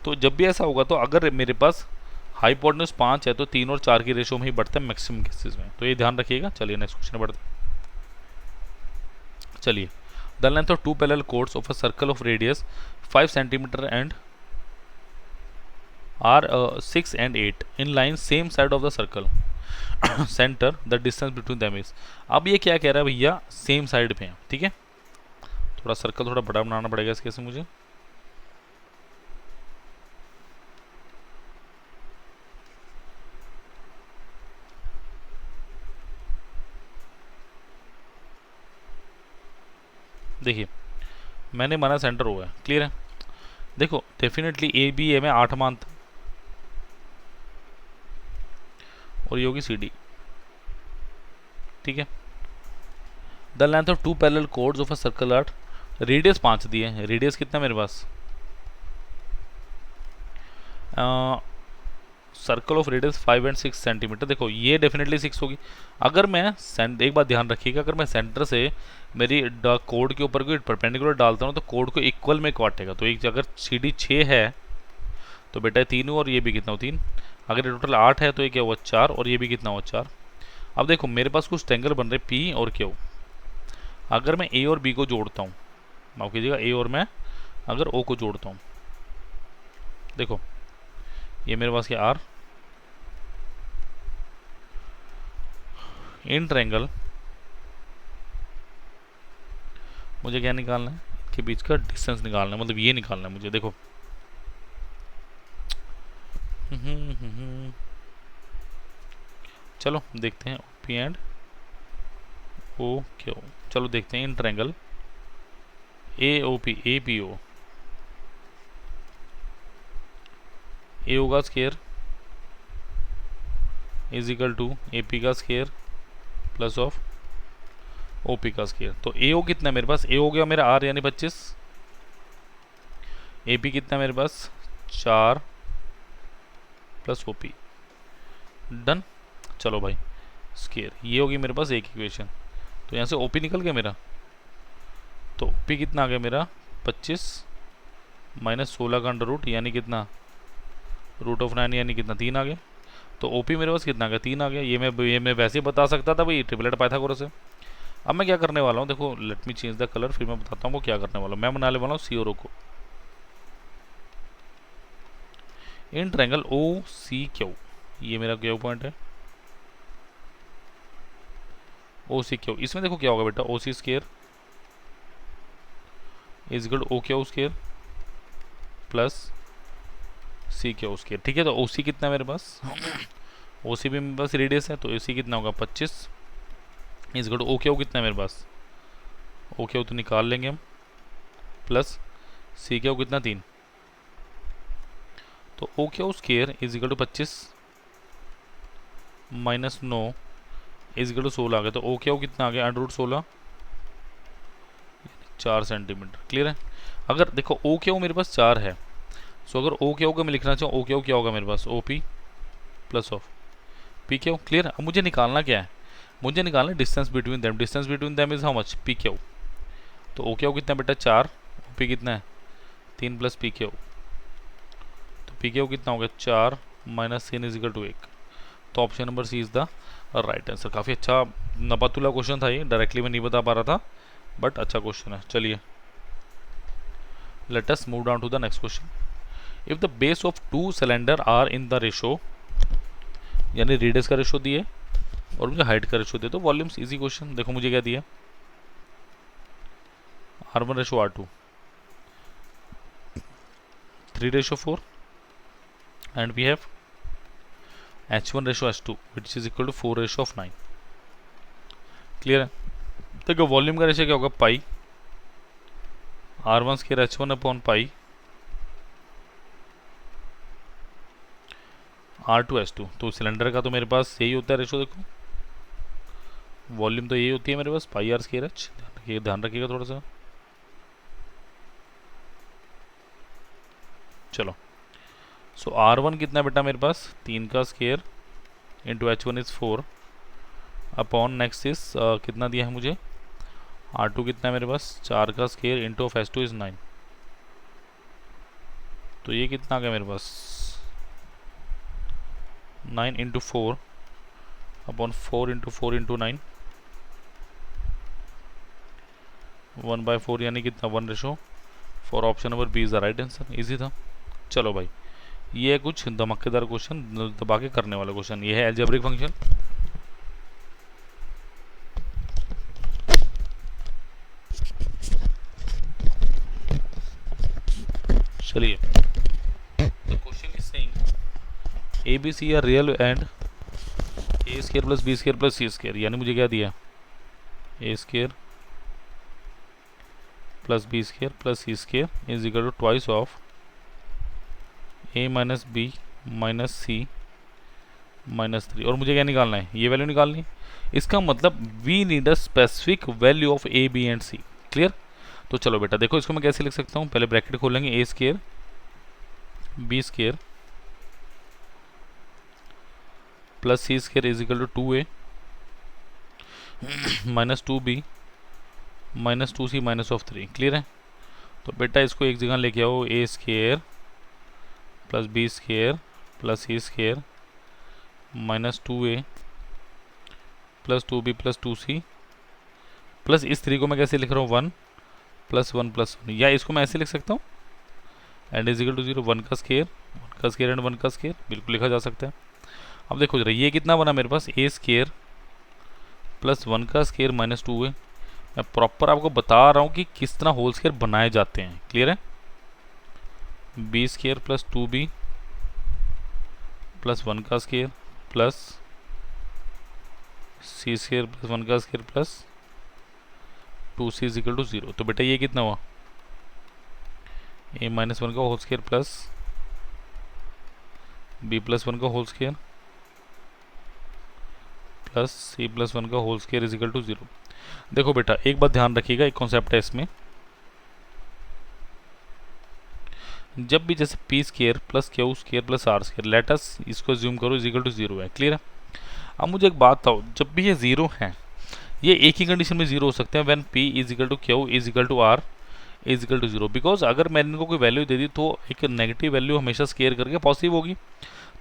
तो जब भी ऐसा होगा तो अगर मेरे पास हाइपोटेन्यूज 5 है तो 3 और 4 की रेशो में ही बढ़ता है मैक्सिमम केसेस में, तो ये ध्यान रखिएगा। चलिए नेक्स्ट क्वेश्चन बढ़ते हैं। चलिए, the length of 2 parallel chords of a circle of radius 5 centimetre and are 6 and 8 in line same side of the circle centre the distance between them is. अब ये क्या कह रहा है भैया, सेम साइड पे है, ठीक है। थोड़ा सर्कल थोड़ा बड़ा बनाना पड़ेगा इसके से मुझे। देखिए मैंने माना सेंटर हुआ है, क्लियर है। देखो डेफिनेटली ए बी ए में 8 मानता और ये होगी सी डी, ठीक है। The length of 2 parallel chords of a circle are, radius 5 दिए हैं, रेडियस कितना मेरे पास, circle of radius 5 and 6 centimetre. देखो ये डेफिनेटली 6 होगी। अगर मैं एक बात ध्यान रखिएगा, अगर मैं सेंटर से मेरी कोड के ऊपर कोई परपेंडिकुलर डालता हूँ तो कोड को इक्वल में काटेगा। तो एक अगर सी डी 6 है तो बेटा 3 और ये भी कितना हो 3। अगर ये टोटल 8 है तो ये क्या हुआ 4 और ये भी कितना हुआ 4। अब देखो मेरे पास कुछ ट्रायंगल बन रहे पी और क्यू। अगर मैं ए और बी को जोड़ता हूँ, माफ कीजिएगा ए और मैं अगर ओ को जोड़ता हूँ, देखो ये मेरे पास क्या आर इन ट्रायंगल, मुझे क्या निकालना है, इनके बीच का डिस्टेंस निकालना है, मतलब ये निकालना है मुझे। देखो चलो देखते हैं पी एंड ओ क्यू। चलो देखते हैं in triangle A O P A P O, A O का square is equal to A P का square plus of O P का स्केयर। तो ए ओ कितना है मेरे पास, ए हो गया मेरा आर यानी 25, ए पी कितना मेरे पास 4 प्लस ओ पी, डन। चलो भाई स्केयर ये होगी मेरे पास एक इक्वेशन। तो यहाँ से ओ पी निकल गया मेरा, तो ओ पी कितना आ गया मेरा 25 माइनस 16 का अंडर रूट यानी कितना रूट ऑफ 9 यानी कितना 3 आ गया। तो ओ पी मेरे पास कितना आ गया 3 आ गया। ये मैं वैसे ही बता सकता था भाई, ट्रिपलेट पाइथागोरस से। अब मैं क्या करने वाला हूँ, देखो let me change the colour, फिर मैं बताता हूँ वो क्या करने वाला हूँ। मैं बनाने वाला हूँ सी और ओ को in triangle O C Q. ये मेरा क्यू पॉइंट है ओ सी क्यू। इसमें देखो क्या होगा बेटा, O C square is equal to O Q square plus C Q square, ठीक है। तो ओ सी कितना है मेरे पास ओ सी भी मेरे पास रेडियस है, तो ओ सी कितना होगा 25 is equal to O Q कितना है मेरे पास, ओ क्यू तो निकाल लेंगे हम, प्लस सी क्यू कितना 3। तो O Q square is equal to 25 minus 9 is equal to 16 आ गया। तो ओ क्यू कितना आ गया अंडर रूट 16 4 सेंटीमीटर, क्लियर है। अगर देखो ओ क्यू मेरे पास 4 है, सो अगर ओ क्यू का मैं लिखना चाहूँ, ओ क्यू क्या होगा मेरे पास O P plus of P Q, clear. अब मुझे निकालना क्या है, मुझे निकालना है distance between them. Distance between them is how much P Q. तो ओ क्यू कितना बेटा 4, ओ पी कितना है 3 प्लस पी क्यू। तो पी क्यू कितना होगा 4 माइनस 3 इज इक्वल टू 1। तो option number C is the right answer. काफ़ी अच्छा नपातुला क्वेश्चन था ये, डायरेक्टली मैं नहीं बता पा रहा था, बट अच्छा क्वेश्चन है। चलिए let us move down to the next question. If the base of 2 cylinder are in the ratio, यानी रेडियस का रेशो दिए और मुझे हाइट का रेशो दे, तो वॉल्यूम्स इजी क्वेश्चन। देखो मुझे क्या दिया R1 ratio R2 3 ratio 4 and we have H1 ratio H2 which is equal to 4 ratio of 9, clear है। देखो वॉल्यूम का रेशो क्या होगा पाई R1 square H1 upon pi R2 H2। तो सिलेंडर का तो मेरे पास यही होता है रेशो। देखो वॉल्यूम तो यही होती है मेरे पास पाई आर स्क्वायर एच, ध्यान रखिएगा थोड़ा सा। चलो सो R1 कितना बेटा मेरे पास 3 का square into H1 is 4 upon next is कितना दिया है मुझे R2 कितना है मेरे पास 4 का square into of H2 is 9। तो ये कितना आ गया मेरे पास 9 इंटू 4 अपॉन 4 इंटू 4 इंटू 9 1/4 यानी कितना 1:4। Option number B is the right answer. Easy था। चलो भाई ये है कुछ धमाकेदार क्वेश्चन, दबा के करने वाला क्वेश्चन। ये है अलजेब्रिक फंक्शन। चलिए the question is saying A B C are real and A square plus B square plus C square, यानी मुझे क्या दिया A square plus B square plus C square is equal to twice of A minus B minus C minus 3। और मुझे क्या निकालना है, ये वैल्यू निकालनी है। इसका मतलब we need a specific value of A B and C. Clear. तो चलो बेटा देखो इसको मैं कैसे लिख सकता हूँ, पहले ब्रैकेट खोलेंगे A square B square plus C square is equal to 2a minus 2b minus 2c minus of 3। Clear है। तो बेटा इसको एक जगह लेके आओ, A square plus B square plus C square minus 2a plus 2b plus 2c plus इस 3 को मैं कैसे लिख रहा हूँ 1 प्लस 1 प्लस 1, या इसको मैं ऐसे लिख सकता हूँ एंड इज इक्वल टू 0 1 का स्क्वायर एंड 1 का स्क्वायर, बिल्कुल लिखा जा सकता है। अब देखो जरा ये कितना बना मेरे पास ए स्क्वायर प्लस 1 का स्क्वायर माइनस 2a। मैं प्रॉपर आपको बता रहा हूँ कि किस तरह होल स्क्वायर बनाए जाते हैं। क्लियर है। B square plus 2b plus 1 का square plus C square plus 1 का square plus 2c is equal to 0। तो बेटा ये कितना हुआ a माइनस 1 का whole square plus b plus 1 का whole square plus c plus 1 का whole square is equal to 0। देखो बेटा एक बात ध्यान रखिएगा, एक कॉन्सेप्ट है इसमें, जब भी जैसे P square plus Q square plus R square let us इसको ज्यूम करो इज इक्वल टू 0 है। क्लियर है। अब मुझे एक बात बताओ, जब भी ये 0 है ये एक ही कंडीशन में 0 हो सकते हैं, when p is equal to Q is equal to R is equal to 0। Because अगर मैंने इनको कोई वैल्यू दे दी तो एक नेगेटिव वैल्यू हमेशा स्केयर करके पॉजिटिव होगी,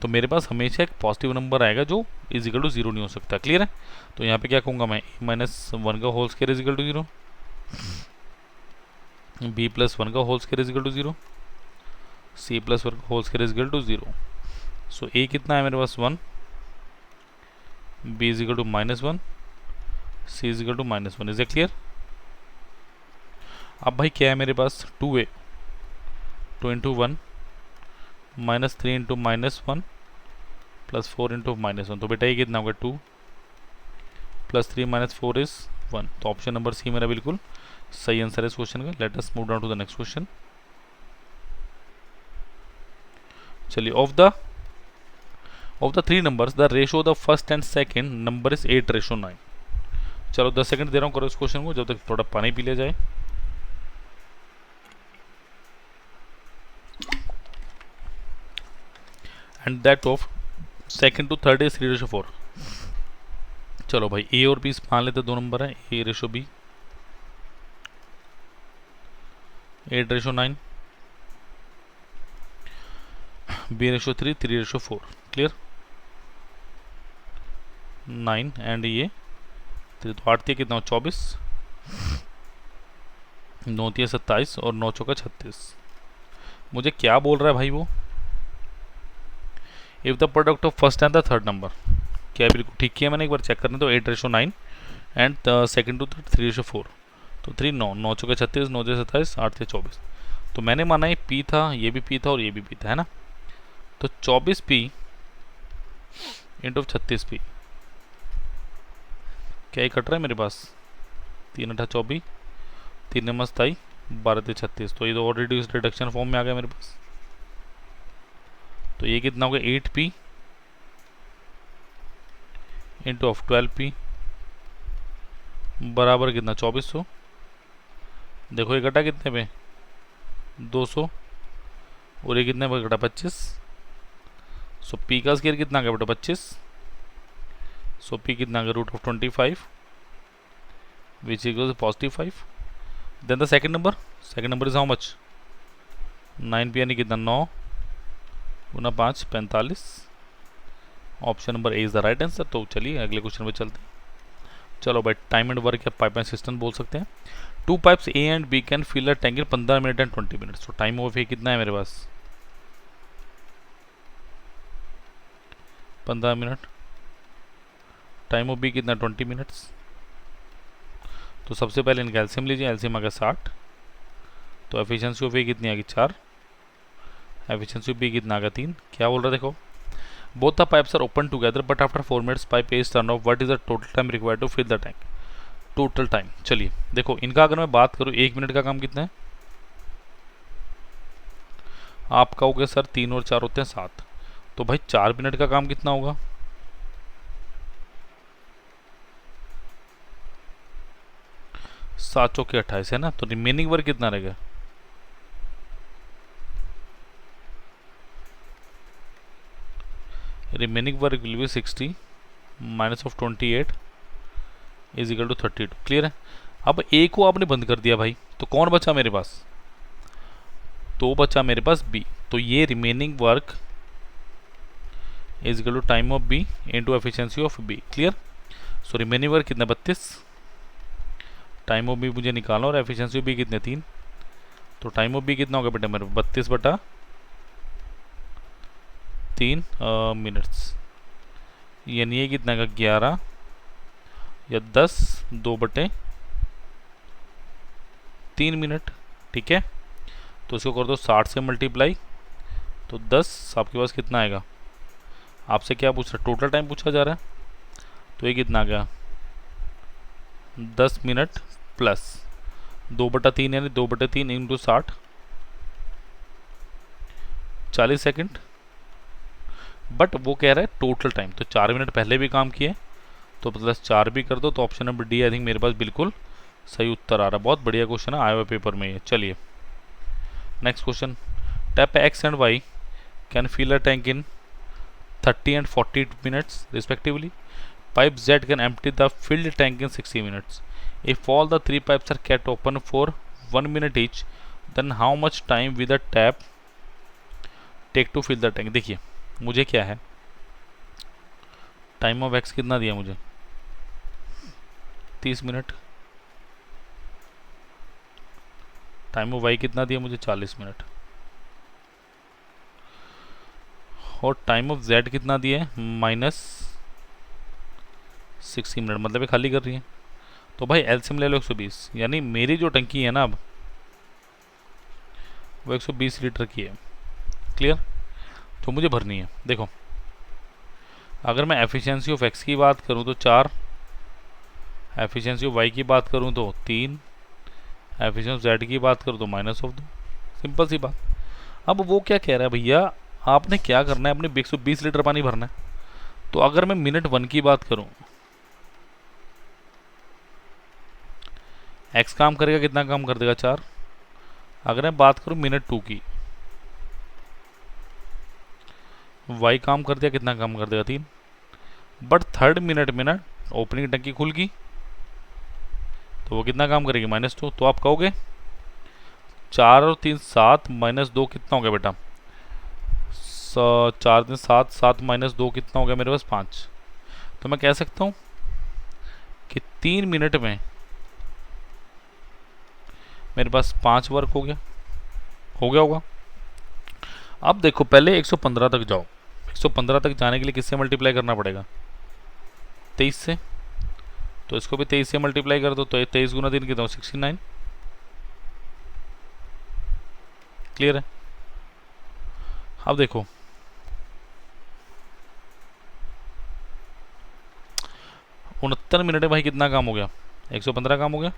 तो मेरे पास हमेशा एक पॉजिटिव नंबर आएगा जो इज इक्वल टू 0 नहीं हो सकता। क्लियर है। तो यहाँ पे क्या कहूँगा मैं ए माइनस 1 का whole square is equal to 0, B plus 1 का whole square is equal to 0, C plus 1 का whole square is equal to 0। So A कितना है मेरे पास 1, B is equal to minus 1, C is equal to minus 1। Is a clear. अब भाई क्या है मेरे पास 2a 2 into 1 minus 3 into minus 1 plus 4 into minus 1। तो बेटा ये कितना होगा 2 प्लस 3 माइनस 4 इज 1। तो ऑप्शन नंबर सी मेरा बिल्कुल सही आंसर है इस क्वेश्चन का। Let us move down to the next question. चलिए of the 3 numbers the ratio the first and second number is 8:9। चलो 10 सेकंड दे रहा हूँ करो इस क्वेश्चन को जब तक थोड़ा पानी पी लिया जाए। And that of second to third is 3:4। चलो भाई ए और बी मान लेते दो नंबर है, A ratio B 8:9, B ratio 3 3:4। Clear. 9 and ये 3 तो 8 कितना 24, 9 27 और 9 चौका 36। मुझे क्या बोल रहा है भाई वो, if the product of first and the third number, क्या बिल्कुल ठीक किया मैंने, एक बार चेक करने तो 8:9 एंड सेकंड टू 3:4। तो 3 9 9 चौके 36 9 27 8 24। तो मैंने माना ये पी था, ये भी पी था और ये भी पी था, है ना। तो 24p इंटू 36p क्या ही कट रहा है मेरे पास 3 8 24 3 9 27 12 36। तो ये तो ऑलरेडी इस रिडक्शन फॉर्म में आ गया मेरे पास। तो ये कितना हो गया 8p इंटू ऑफ 12p बराबर कितना 2400। देखो ये घटा कितने पे 200 और ये कितने पे घटा 25। सो p का स्क्वायर कितना गया बेटा 25। सो p कितना गया √25 which equals +5। Then the second number is how much 9 p यानी कितना 9 गुना 5 45। Option number A is the right answer. तो चलिए अगले क्वेश्चन पे चलते हैं। चलो भाई टाइम एंड वर्क या पाइप एंड सिस्टम बोल सकते हैं। Two pipes A and B can fill a tank in 15 minute and 20 minutes. तो टाइम ऑफ ए कितना है मेरे पास 15 मिनट। टाइम ऑफ बी कितना 20 मिनट्स। तो सबसे पहले इनका एलसीएम लीजिए, एलसीएम आ गया 60। तो एफिशिएंसी ऑफ ए कितनी आ गई 4। एफिशिएंसी ऑफ बी कितना आ गया 3। क्या बोल रहा है देखो, both the pipes are open together but after 4 minutes pipe A is turn off, what is the total time required to fill the tank. Total time, चलिए देखो इनका अगर मैं बात करूँ 1 मिनट का काम कितना है, आपका हो गया सर 3 और 4 होते हैं 7। तो भाई 4 मिनट का काम कितना होगा 7 चौके 28 है ना। तो रिमेनिंग वर्क कितना रहेगा, remaining work will be 60 minus of 28 is equal to 32। Clear है। अब ए को आपने बंद कर दिया भाई, तो कौन बचा मेरे पास, तो बचा मेरे पास बी। तो ये remaining work is equal to time of B into efficiency of B. Clear. So remaining work कितना 32, टाइम ऑफ बी मुझे निकालना और एफिशिएंसी ऑफ बी कितने 3। तो टाइम ऑफ बी कितना होगा बेटा मेरे 32 बटा 3 मिनट्स, यानी ये कितना का 11 या 10 2 बटे 3 मिनट। ठीक है। तो इसको कर दो 60 से मल्टीप्लाई, तो 10 आपके पास कितना आएगा, आपसे क्या पूछ रहा है टोटल टाइम पूछा जा रहा है। तो ये कितना आ गया 10 मिनट प्लस 2 बटा 3 यानी 2 बटे 3 इंटू 60 40 सेकेंड। बट वो कह रहा है टोटल टाइम, तो 4 मिनट पहले भी काम किए तो प्लस 4 भी कर दो। तो option number D I think मेरे पास बिल्कुल सही उत्तर आ रहा है। बहुत बढ़िया क्वेश्चन है, आया हुआ पेपर में ये। चलिए next question, tap X and Y can fill a tank in 30 and 40 minutes respectively. Pipe Z can empty the filled tank in 60 minutes. If all the 3 pipes are kept open for 1 minute each, then how much time will the tap take to fill the tank। देखिए मुझे क्या है, time of x कितना दिया मुझे 30 minute, time of Y कितना दिया मुझे 40 मिनट, और टाइम ऑफ जेड कितना दिया है माइनस 60 मिनट, मतलब ये खाली कर रही है। तो भाई एलसीएम ले लो 120, यानी मेरी जो टंकी है ना अब वो 120 लीटर की है। क्लियर। तो मुझे भरनी है। देखो अगर मैं एफिशिएंसी ऑफ एक्स की बात करूं तो 4, एफिशिएंसी ऑफ वाई की बात करूं तो 3, एफिशिएंसी ऑफ जेड की बात करूं तो माइनस ऑफ 2। सिंपल सी बात। अब वो क्या कह रहा है भैया, आपने क्या करना है, अपने 120 लीटर पानी भरना है। तो अगर मैं मिनट 1 की बात करूं, एक्स काम करेगा कितना काम कर देगा 4। अगर मैं बात करूं मिनट 2 की, वाई काम कर दिया कितना काम कर देगा 3। बट थर्ड मिनट में ना ओपनिंग टंकी खुल गई तो वो कितना काम करेगी -2। तो आप कहोगे 4 और 3 7 -2 कितना हो गया बेटा, 4 दिन 7 7 -2 कितना हो गया मेरे पास 5। तो मैं कह सकता हूँ कि 3 मिनट में मेरे पास 5 वर्क हो गया होगा। अब देखो पहले 115 तक जाओ, 115 तक जाने के लिए किससे मल्टीप्लाई करना पड़ेगा 23 से। तो इसको भी 23 से मल्टीप्लाई कर दो, तो 23 गुना 3 कितना 69। क्लियर है। अब देखो 69 मिनट में भाई कितना काम हो गया 115 काम हो गया।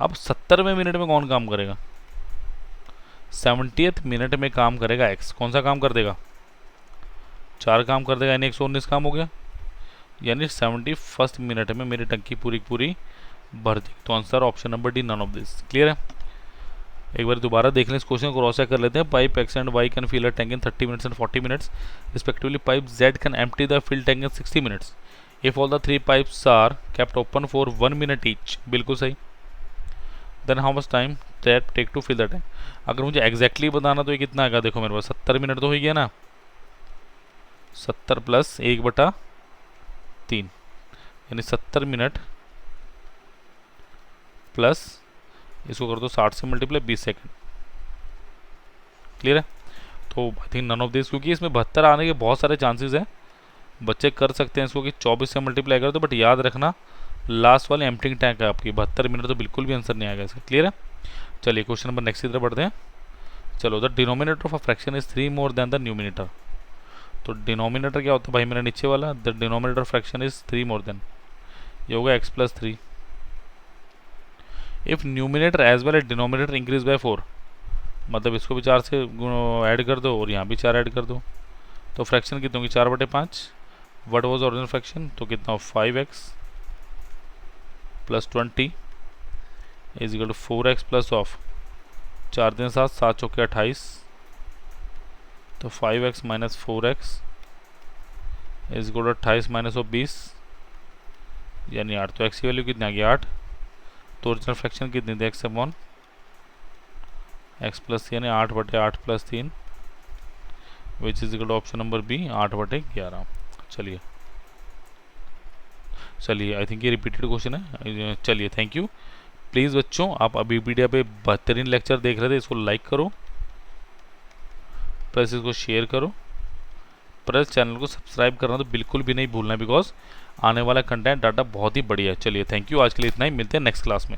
अब 70वें मिनट में कौन काम करेगा, 70th मिनट में काम करेगा एक्स। कौन सा काम कर देगा 4 काम कर देगा, यानी 119 काम हो गया। यानी 71st मिनट में मेरी टंकी पूरी पूरी भर दी। तो answer option number D none of this. Clear है। एक बार दोबारा देख लें इस क्वेश्चन को, क्रॉस चेक कर लेते हैं। Pipe X and Y can fill a tank in 30 minutes and 40 minutes respectively. Pipe Z can empty the fill tank in 60 minutes if all the 3 pipes are kept open for 1 minute each. बिल्कुल सही। Then how much time tap take to fill the time. अगर मुझे exactly बताना तो ये कितना आएगा, देखो मेरे पास 70 मिनट तो हो गया ना, 70 प्लस 1/3 यानी 70 मिनट प्लस इसको कर दो 60 से मल्टीप्लाई 20 सेकंड। क्लियर है? तो I think none of this, क्योंकि इसमें 72 आने के बहुत सारे चांसेस हैं, बच्चे कर सकते हैं इसको कि 24 से मल्टीप्लाई कर दो, बट याद रखना लास्ट वाले एम्प्टिंग टैंक है आपकी 72 मिनट, तो बिल्कुल भी आंसर नहीं आएगा इसका। क्लियर है? चलिए क्वेश्चन नंबर नेक्स्ट की तरफ बढ़ते हैं। चलो, the denominator of a fraction is 3 more than the numerator. तो डिनोमिनेटर क्या होता है भाई मेरा नीचे वाला, the denominator fraction is 3 more than, ये होगा x plus 3। If numerator as well as denominator increase by 4, मतलब इसको भी 4 से ऐड कर दो और यहाँ भी 4 ऐड कर दो, तो फ्रैक्शन कितनी होगी 4/5। व्हाट वाज ओरिजिनल फ्रैक्शन, तो कितना 5x plus 20 is equal to 4x plus of 4 दिन 7, 7 चौके 28, तो 5x minus 4x is equal to 28 minus of 20 यानी 8। तो x की वैल्यू कितनी आ गई 8। तो ओरिजिनल फ्रैक्शन कितनी थी x/1 x प्लस यानी 8/8 प्लस 3 which is equal to option number B 8/11। चलिए आई थिंक ये रिपीटेड क्वेश्चन है। चलिए थैंक यू। प्लीज़ बच्चों, आप अभी वीडियो पे बेहतरीन लेक्चर देख रहे थे, इसको लाइक करो, प्लस इसको शेयर करो, प्लस चैनल को सब्सक्राइब करना तो बिल्कुल भी नहीं भूलना, बिकॉज आने वाला कंटेंट डाटा बहुत ही बढ़िया है। चलिए थैंक यू, आज के लिए इतना ही, मिलते हैं नेक्स्ट क्लास में।